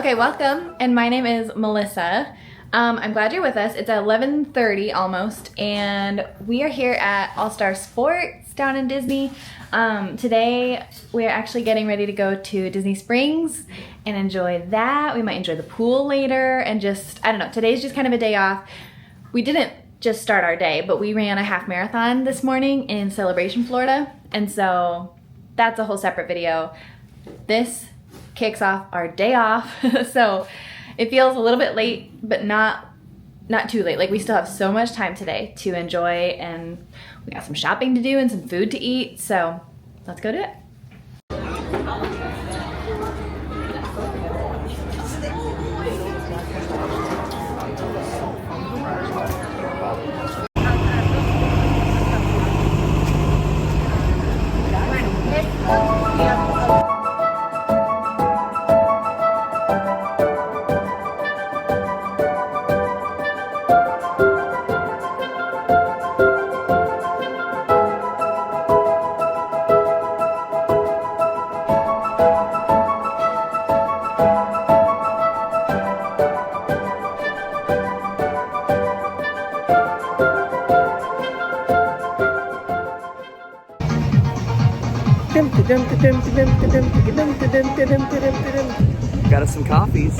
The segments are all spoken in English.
Okay, welcome, and my name is Melissa. I'm glad you're with us. It's 11:30 almost, and we are here at All Star Sports down in Disney. Today, we're actually getting ready to go to Disney Springs and enjoy that. We might enjoy the pool later, and just, I don't know, today's just kind of a day off. We didn't just start our day, but we ran a half marathon this morning in Celebration, Florida, and so that's a whole separate video. This kicks off our day off, so it feels a little bit late, but not too late. Like, we still have so much time today to enjoy, and we got some shopping to do and some food to eat, so let's go do it. Got us some coffees.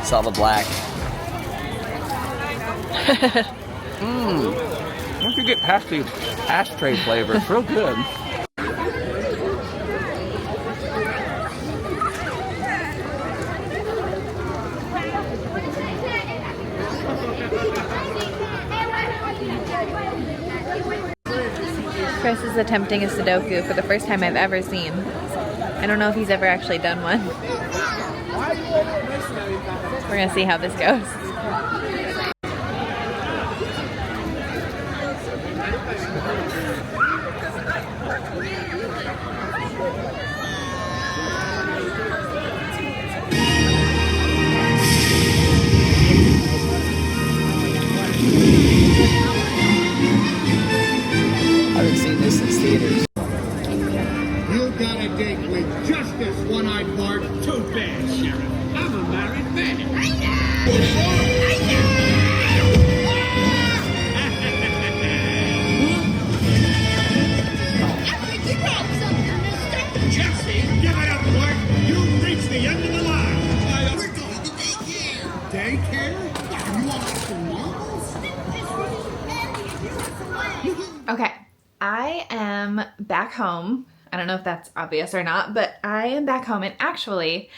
It's all the black. Once you get past the ashtray flavor, it's real good. Chris is attempting a Sudoku for the first time I've ever seen. I don't know if he's ever actually done one. We're gonna see how this goes. I haven't seen this since theaters. You got a date with just this one-eyed Bart. Too bad, Sheriff. I'm a married man. I know! Jesse, give it up, Bart. You've reached the end of the line. We're going to daycare. Daycare? Yeah, you want some marbles? Okay, I am back home. I don't know if that's obvious or not, but I am back home, and actually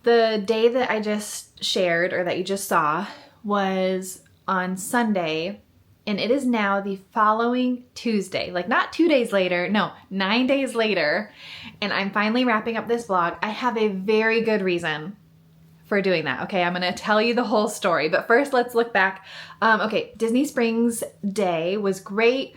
the day that I just shared, or that you just saw, was on Sunday, and it is now the following Tuesday. Like, not 2 days later, no, 9 days later, and I'm finally wrapping up this vlog. I have a very good reason for doing that. Okay, I'm gonna tell you the whole story, but first let's look back. Okay, Disney Springs Day was great.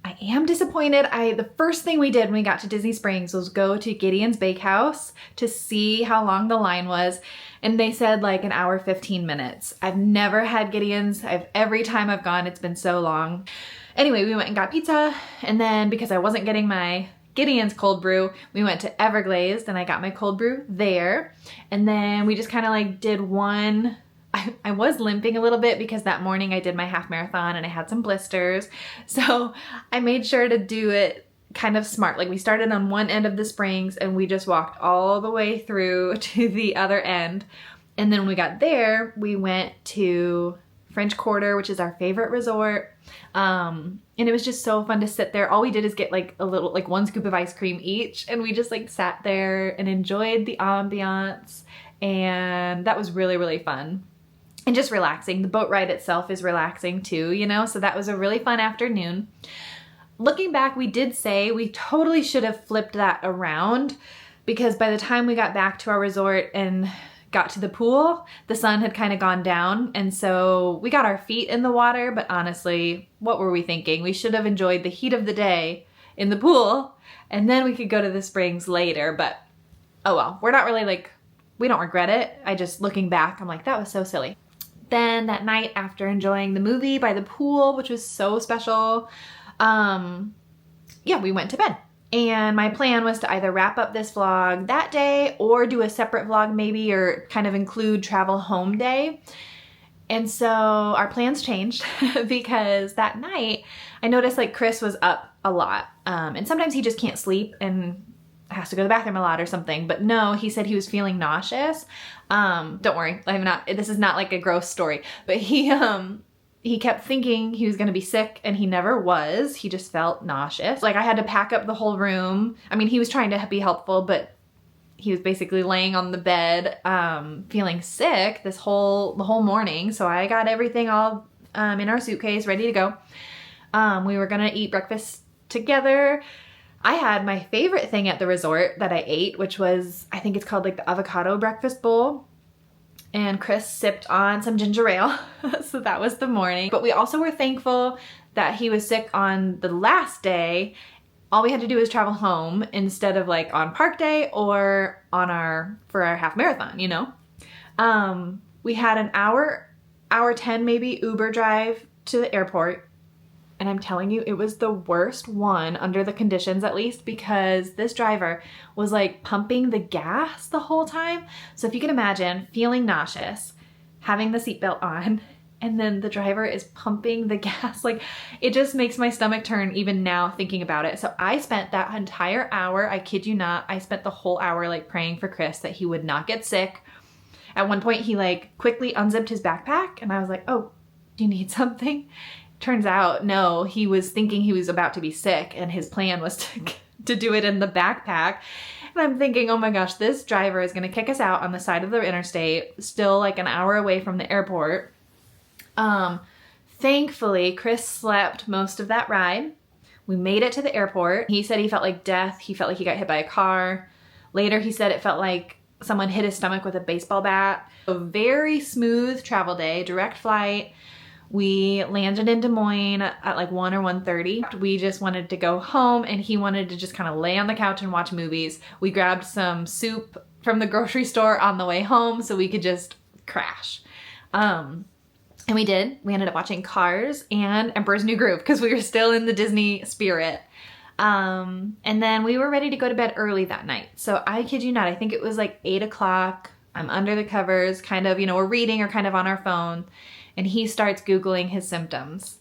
I am disappointed. The first thing we did when we got to Disney Springs was go to Gideon's Bakehouse to see how long the line was, and they said like an hour 15 minutes. I've never had Gideon's. Every time I've gone, it's been so long. Anyway, we went and got pizza, and then because I wasn't getting my Gideon's cold brew, we went to Everglazed and I got my cold brew there, and then we just kind of like did one. I was limping a little bit because that morning I did my half marathon and I had some blisters. So I made sure to do it kind of smart. Like, we started on one end of the springs and we just walked all the way through to the other end. And then when we got there, we went to French Quarter, which is our favorite resort. And it was just so fun to sit there. All we did is get like a little, like one scoop of ice cream each. And we just like sat there and enjoyed the ambiance. And that was really, really fun. And just relaxing. The boat ride itself is relaxing too, you know? So that was a really fun afternoon. Looking back, we did say we totally should have flipped that around, because by the time we got back to our resort and got to the pool, the sun had kind of gone down. And so we got our feet in the water, but honestly, what were we thinking? We should have enjoyed the heat of the day in the pool, and then we could go to the springs later. But oh well, we're not really like, we don't regret it. I just, looking back, I'm like, that was so silly. Then that night, after enjoying the movie by the pool, which was so special, yeah, we went to bed. And my plan was to either wrap up this vlog that day or do a separate vlog maybe, or kind of include travel home day. And so our plans changed because that night I noticed like Chris was up a lot. And sometimes he just can't sleep and has to go to the bathroom a lot or something. But no, he said he was feeling nauseous. Don't worry, this is not like a gross story, but he kept thinking he was gonna be sick, and he never was. He just felt nauseous. Like, I had to pack up the whole room. I mean, he was trying to be helpful, but he was basically laying on the bed, feeling sick the whole morning. So I got everything all in our suitcase, ready to go. We were gonna eat breakfast together. I had my favorite thing at the resort that I ate, which was, I think it's called like the avocado breakfast bowl. And Chris sipped on some ginger ale. So that was the morning. But we also were thankful that he was sick on the last day. All we had to do was travel home instead of like on park day or on for our half marathon, you know? We had an hour 10 maybe Uber drive to the airport. And I'm telling you, it was the worst one under the conditions, at least, because this driver was like pumping the gas the whole time. So if you can imagine feeling nauseous, having the seatbelt on, and then the driver is pumping the gas, like, it just makes my stomach turn even now thinking about it. So I spent that entire hour, I kid you not, I spent the whole hour like praying for Chris that he would not get sick. At one point he like quickly unzipped his backpack and I was like, oh, do you need something? Turns out, no, he was thinking he was about to be sick and his plan was to do it in the backpack. And I'm thinking, oh my gosh, this driver is going to kick us out on the side of the interstate, still like an hour away from the airport. Thankfully, Chris slept most of that ride. We made it to the airport. He said he felt like death. He felt like he got hit by a car. Later, he said it felt like someone hit his stomach with a baseball bat. A very smooth travel day, direct flight. We landed in Des Moines at like 1 or 1:30. We just wanted to go home and he wanted to just kind of lay on the couch and watch movies. We grabbed some soup from the grocery store on the way home so we could just crash. And we did. We ended up watching Cars and Emperor's New Groove because we were still in the Disney spirit. And then we were ready to go to bed early that night. So I kid you not, I think it was like 8 o'clock. I'm under the covers, kind of, we're reading or kind of on our phone. And he starts Googling his symptoms.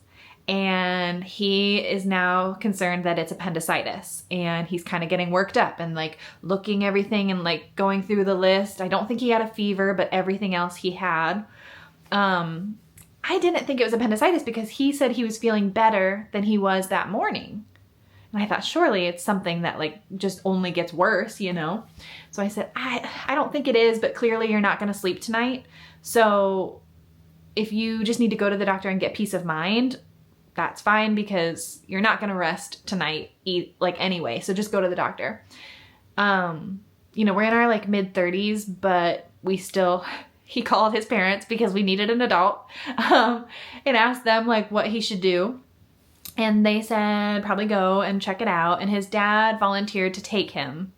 And he is now concerned that it's appendicitis. And he's kind of getting worked up and like looking everything and like going through the list. I don't think he had a fever, but everything else he had. I didn't think it was appendicitis because he said he was feeling better than he was that morning. And I thought, surely it's something that like just only gets worse, So I said, I don't think it is, but clearly you're not going to sleep tonight. So if you just need to go to the doctor and get peace of mind, that's fine because you're not going to rest tonight anyway. So just go to the doctor. We're in our like mid 30s, but he called his parents because we needed an adult, and asked them like what he should do. And they said, probably go and check it out. And his dad volunteered to take him.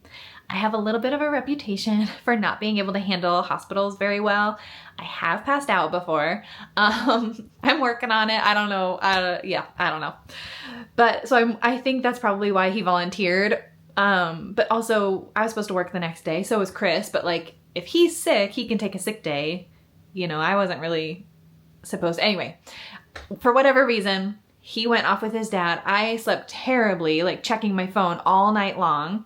I have a little bit of a reputation for not being able to handle hospitals very well. I have passed out before. I'm working on it. I don't know. I don't know. But so I think that's probably why he volunteered. But also I was supposed to work the next day. So was Chris. But like, if he's sick, he can take a sick day. I wasn't really supposed to. Anyway, for whatever reason, he went off with his dad. I slept terribly, like checking my phone all night long.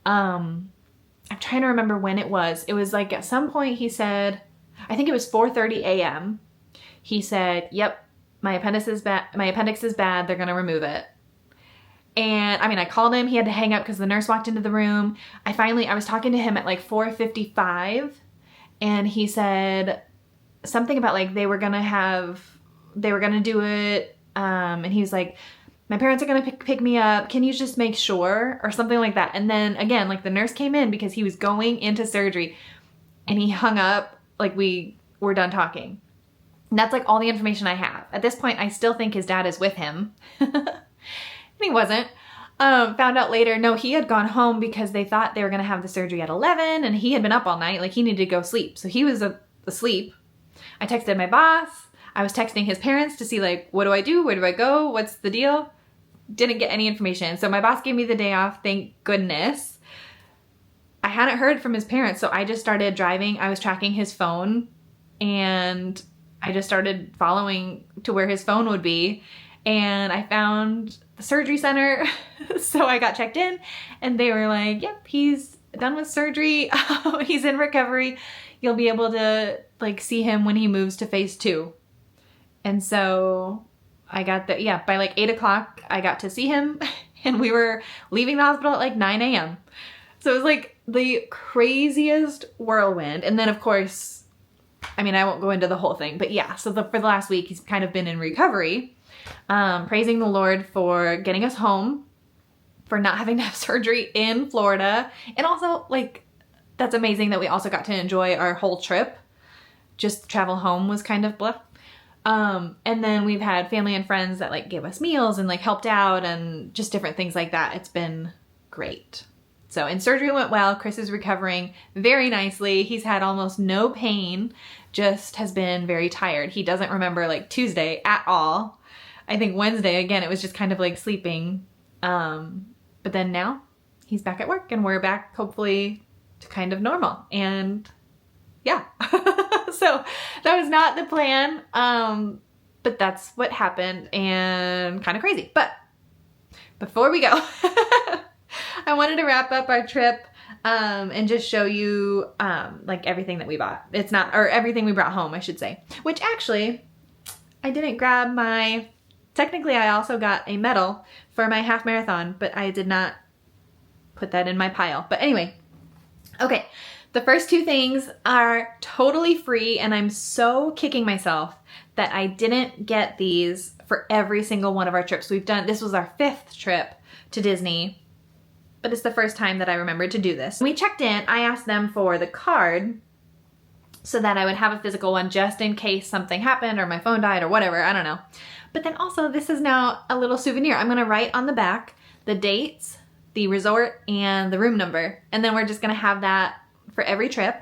I'm trying to remember when it was. It was like at some point he said, I think it was 4:30 a.m. He said, yep, my appendix is bad. They're going to remove it. And I called him. He had to hang up because the nurse walked into the room. I was talking to him at like 4:55 and he said something about like they were going to do it. And he was like, my parents are going to pick me up. Can you just make sure? Or something like that. And then again, like the nurse came in because he was going into surgery and he hung up like we were done talking. And that's like all the information I have. At this point, I still think his dad is with him. And he wasn't. Found out later, no, he had gone home because they thought they were going to have the surgery at 11 and he had been up all night. Like he needed to go sleep. So he was asleep. I texted my boss. I was texting his parents to see like, what do I do? Where do I go? What's the deal? Didn't get any information. So my boss gave me the day off. Thank goodness. I hadn't heard from his parents. So I just started driving. I was tracking his phone and I just started following to where his phone would be. And I found the surgery center. So I got checked in and they were like, yep, he's done with surgery. He's in recovery. You'll be able to like see him when he moves to phase 2. And so I got by like 8 o'clock, I got to see him and we were leaving the hospital at like 9 a.m. So it was like the craziest whirlwind. And then of course, I won't go into the whole thing, but yeah. So for the last week, he's kind of been in recovery, praising the Lord for getting us home, for not having to have surgery in Florida. And also like, that's amazing that we also got to enjoy our whole trip. Just travel home was kind of blah. And then we've had family and friends that like gave us meals and like helped out and just different things like that. It's been great. So, and surgery went well. Chris is recovering very nicely. He's had almost no pain, just has been very tired. He doesn't remember like Tuesday at all. I think Wednesday, again, it was just kind of like sleeping. But then now he's back at work and we're back hopefully to kind of normal. And yeah. So that was not the plan, but that's what happened and kind of crazy. But before we go, I wanted to wrap up our trip. and just show you like everything that we bought. It's not, or everything we brought home, I should say. Which actually, I didn't grab my, technically I also got a medal for my half marathon, but I did not put that in my pile. But anyway, okay. The first two things are totally free, and I'm so kicking myself that I didn't get these for every single one of our trips we've done. This was our 5th trip to Disney, but it's the first time that I remembered to do this. When we checked in, I asked them for the card so that I would have a physical one just in case something happened or my phone died or whatever, I don't know. But then also, this is now a little souvenir. I'm gonna write on the back the dates, the resort, and the room number, and then we're just gonna have that for every trip.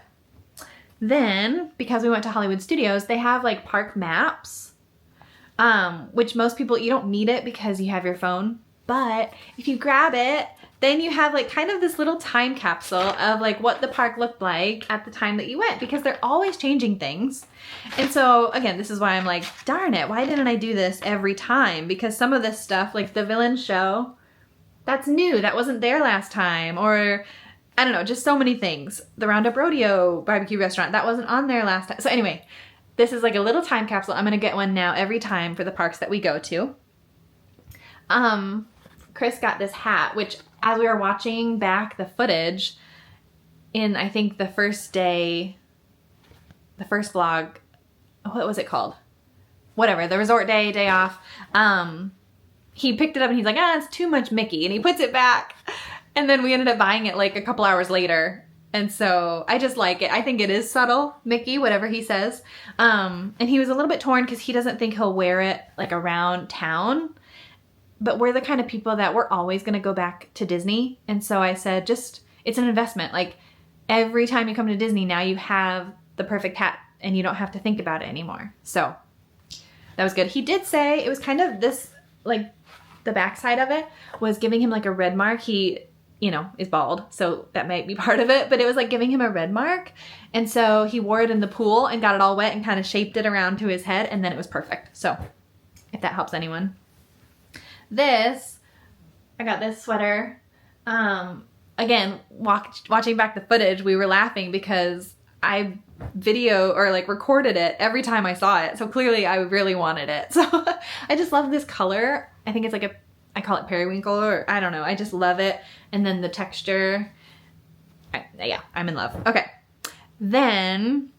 Then, because we went to Hollywood Studios, they have like park maps, which most people, you don't need it because you have your phone. But if you grab it, then you have like kind of this little time capsule of like what the park looked like at the time that you went, because they're always changing things. And so again, this is why I'm like, darn it, why didn't I do this every time? Because some of this stuff, like the villain show, that's new. That wasn't there last time. Or I don't know, just so many things. The Roundup Rodeo barbecue restaurant, that wasn't on there last time. So anyway, this is like a little time capsule. I'm gonna get one now every time for the parks that we go to. Chris got this hat, which as we were watching back the footage in, I think the first day, the first vlog, what was it called? Whatever, the resort day off. He picked it up and he's like, it's too much Mickey. And he puts it back. And then we ended up buying it like a couple hours later. And so I just like it. I think it is subtle, Mickey, whatever he says. And he was a little bit torn because he doesn't think he'll wear it like around town. But we're the kind of people that we're always going to go back to Disney. And so I said, just, it's an investment. Like every time you come to Disney, now you have the perfect hat and you don't have to think about it anymore. So that was good. He did say it was kind of this, like the backside of it was giving him like a red mark. He, you know, is bald, so that might be part of it, but it was like giving him a red mark. And so he wore it in the pool and got it all wet and kind of shaped it around to his head, and then it was perfect. So if that helps anyone. This, I got this sweater. Again, watching back the footage, we were laughing because I video or like recorded it every time I saw it. So clearly I really wanted it. So I just love this color. I think it's like I call it periwinkle, or I don't know. I just love it. And then the texture, yeah, I'm in love. Okay. Then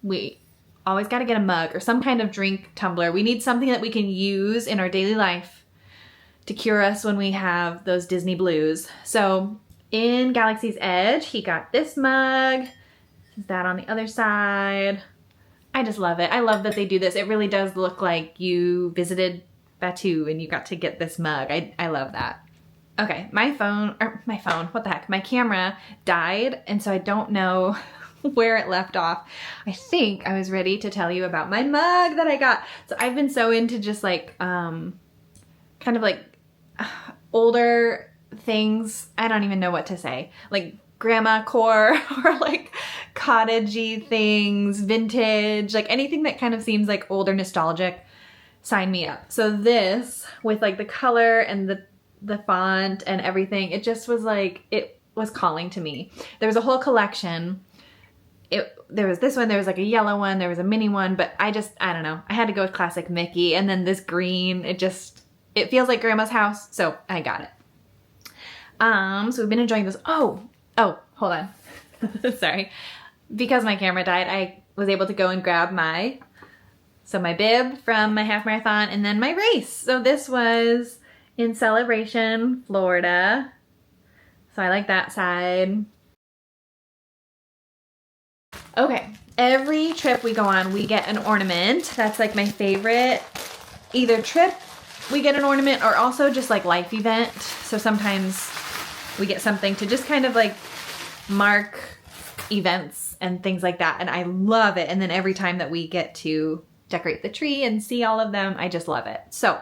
we always got to get a mug or some kind of drink tumbler. We need something that we can use in our daily life to cure us when we have those Disney blues. So in Galaxy's Edge, he got this mug. Is that on the other side? I just love it. I love that they do this. It really does look like you visited Batu and you got to get this mug. I love that. Okay, my phone, what the heck? My camera died, and so I don't know where it left off. I think I was ready to tell you about my mug that I got. So I've been so into just like, kind of like older things. I don't even know what to say. Like grandma core or like cottagey things, vintage, like anything that kind of seems like old or nostalgic, sign me up. So this with like the color and the font and everything, it just was like, it was calling to me. There was a whole collection. There was this one, there was like a yellow one, there was a mini one, but I don't know. I had to go with classic Mickey, and then this green, it feels like grandma's house, so I got it. So we've been enjoying this. Oh, hold on. Sorry. Because my camera died, I was able to go and grab my bib from my half marathon and then my race. So this was in Celebration, Florida. So I like that side. Okay, every trip we go on, we get an ornament. That's like my favorite. Either trip, we get an ornament, or also just like life event. So sometimes we get something to just kind of like mark events and things like that. And I love it. And then every time that we get to decorate the tree and see all of them, I just love it. So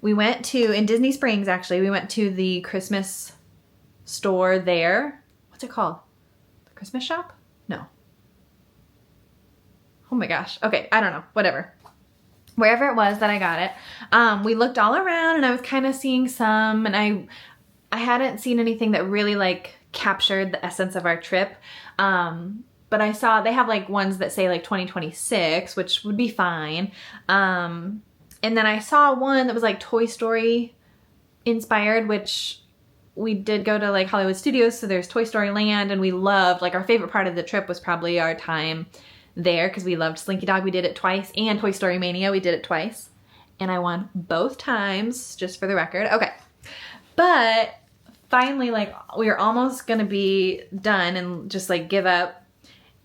we went in Disney Springs, actually, we went to the Christmas store there. What's it called? The Christmas shop? No. Oh my gosh. Okay, I don't know. Whatever. Wherever it was that I got it. We looked all around and I was kind of seeing some, and I hadn't seen anything that really like captured the essence of our trip. But I saw they have like ones that say like 2026, which would be fine. And then I saw one that was like Toy Story inspired, which we did go to like Hollywood Studios, so there's Toy Story Land, and we loved, like, our favorite part of the trip was probably our time there because we loved Slinky Dog. We did it twice, and Toy Story Mania, we did it twice. And I won both times, just for the record. Okay. But finally, like, we were almost gonna be done and just like give up.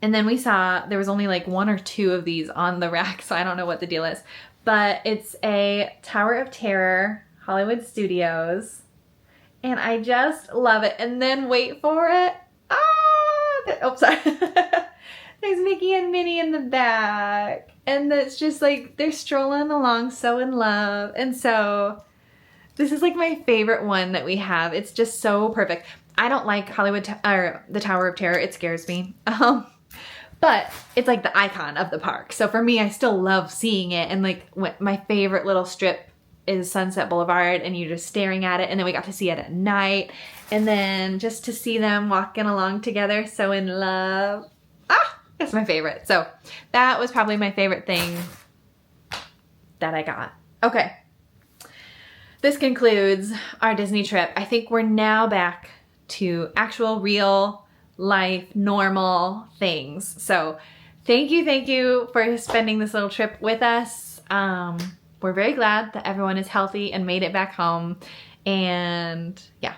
And then we saw there was only like 1 or 2 of these on the rack, so I don't know what the deal is. But it's a Tower of Terror, Hollywood Studios. And I just love it. And then wait for it. Oh, sorry. There's Mickey and Minnie in the back. And it's just like, they're strolling along so in love. And so this is like my favorite one that we have. It's just so perfect. I don't like or the Tower of Terror. It scares me. But it's like the icon of the park. So for me, I still love seeing it. And like my favorite little strip is Sunset Boulevard, and you're just staring at it. And then we got to see it at night. And then just to see them walking along together, so in love. That's my favorite. So that was probably my favorite thing that I got. Okay. This concludes our Disney trip. I think we're now back to actual real life, normal things. So thank you for spending this little trip with us. We're very glad that everyone is healthy and made it back home. And yeah,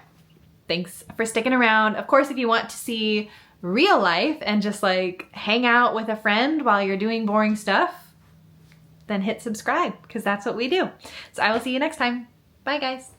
thanks for sticking around. Of course, if you want to see real life and just like hang out with a friend while you're doing boring stuff, then hit subscribe, because that's what we do. So I will see you next time. Bye, guys.